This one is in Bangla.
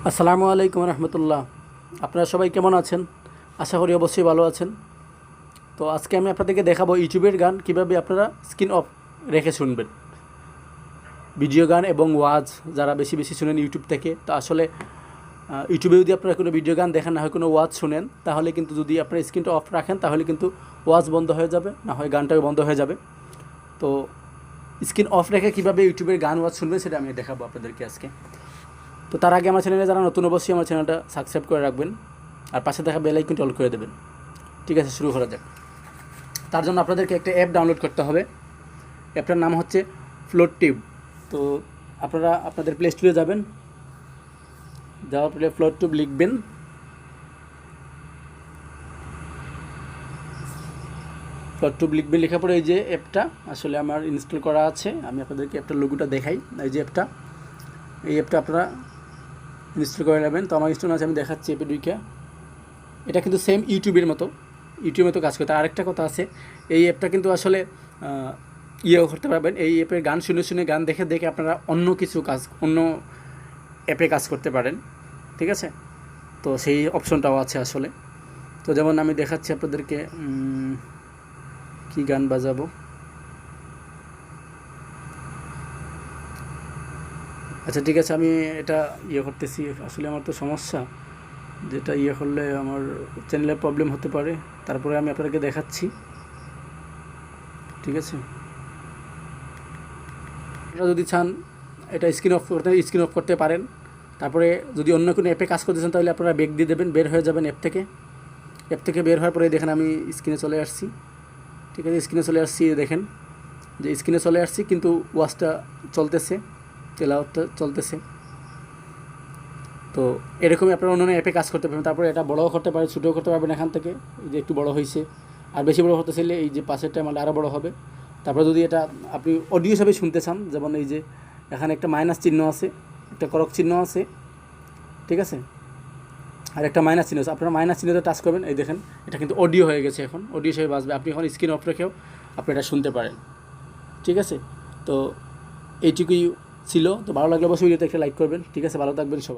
আসসালামু আলাইকুম রহমতুল্লাহ। আপনারা সবাই কেমন আছেন? আশা করি অবশ্যই ভালো আছেন। তো আজকে আমি আপনাদেরকে দেখাবো ইউটিউবের গান কিভাবে আপনারা স্ক্রিন অফ রেখে শুনবেন। ভিডিও গান এবং ওয়াজ যারা বেশি বেশি শুনেন ইউটিউব থেকে, তো আসলে ইউটিউবে যদি আপনারা কোনো ভিডিও গান দেখেন, না হয় কোনো ওয়াজ শুনেন, তাহলে কিন্তু যদি আপনারা স্ক্রিনটা অফ রাখেন তাহলে কিন্তু ওয়াজ বন্ধ হয়ে যাবে, না হয় গানটাও বন্ধ হয়ে যাবে। তো স্ক্রিন অফ রেখে কীভাবে ইউটিউবের গান ওয়াজ শুনবেন সেটা আমি দেখাবো আপনাদেরকে আজকে। তো তার আগে আমার চ্যানেলে যারা নতুন, অবশ্যই আমার চ্যানেলটা সাবস্ক্রাইব করে রাখবেন আর পাশে থাকা বেল আইকনটি অল করে দেবেন। ঠিক আছে, শুরু করা যাক। তার জন্য আপনাদেরকে একটা অ্যাপ ডাউনলোড করতে হবে। অ্যাপটার নাম হচ্ছে ফ্লোট টিউব। তো আপনারা আপনাদের প্লে স্টোরে যাবেন, যাওয়ার পরে ফ্লোট টিউব লিখবেন। ফ্লোট টিউব লিখবেন, লেখার পরে এই যে অ্যাপটা আসলে আমার ইনস্টল করা আছে, আমি আপনাদেরকে অ্যাপটার লোগোটা দেখাই। এই যে অ্যাপটা, এই অ্যাপটা আপনারা ইনস্টল করে নেবেন। তো আমার ইনস্টল আছে, আমি দেখাচ্ছি অ্যাপে ঢুইকা। এটা কিন্তু সেম ইউটিউবের মতো কাজ করে। তার আরেকটা কথা আছে, এই অ্যাপটা কিন্তু আসলে ইয়েও করতে পারবেন। এই অ্যাপের গান শুনে শুনে, গান দেখে দেখে আপনারা অন্য অ্যাপে কাজ করতে পারেন। ঠিক আছে, তো সেই অপশনটাও আছে আসলে। তো যেমন আমি দেখাচ্ছি আপনাদেরকে, কি গান বাজাবো। আচ্ছা ঠিক আছে, আমি এটা করতেছি। আসলে আমার তো সমস্যা, যেটা করলে আমার চ্যানেলের প্রবলেম হতে পারে। তারপরে আমি আপনাদেরকে দেখাচ্ছি। ঠিক আছে, আপনারা যদি চান এটা স্ক্রিন অফ করতে পারেন। তারপরে যদি অন্য কোনো অ্যাপে কাজ করতে চান তাহলে আপনারা ব্যাক দিয়ে দেবেন, বের হয়ে যাবেন অ্যাপ থেকে বের হওয়ার পরে দেখেন আমি স্ক্রিনে চলে আসছি। ঠিক আছে, স্ক্রিনে চলে আসছি, দেখেন যে স্ক্রিনে চলে আসছি, কিন্তু ওয়াচটা চলতেছে, তেলাওয়াতটা চলতেছে। তো এরকমই আপনারা অন্য অ্যাপে কাজ করতে পারবেন। তারপরে এটা বড়ও করতে পারেন, ছোটোও করতে পারবেন। এখান থেকে এই যে একটু বড় হয়েছে, আর বেশি বড় হতে চাইলে এই যে পাশেরটা মানে আরও বড় হবে। তারপরে যদি এটা আপনি অডিও হিসাবে শুনতে চান, যেমন এই যে এখানে একটা মাইনাস চিহ্ন আছে, একটা করক চিহ্ন আছে। ঠিক আছে, আর একটা মাইনাস চিহ্ন আছে, আপনারা মাইনাস চিহ্নতে টাচ করবেন। এই দেখেন এটা কিন্তু অডিও হয়ে গেছে, এখন অডিও হিসেবে বাজবে। আপনি এখন স্ক্রিন অফ রেখেও আপনি এটা শুনতে পারেন। ঠিক আছে, তো এইটুকুই ছিল। তো ভালো লাগলে অবশ্যই ভিডিওতে একটা লাইক করবেন। ঠিক আছে, ভালো থাকবেন সবাই।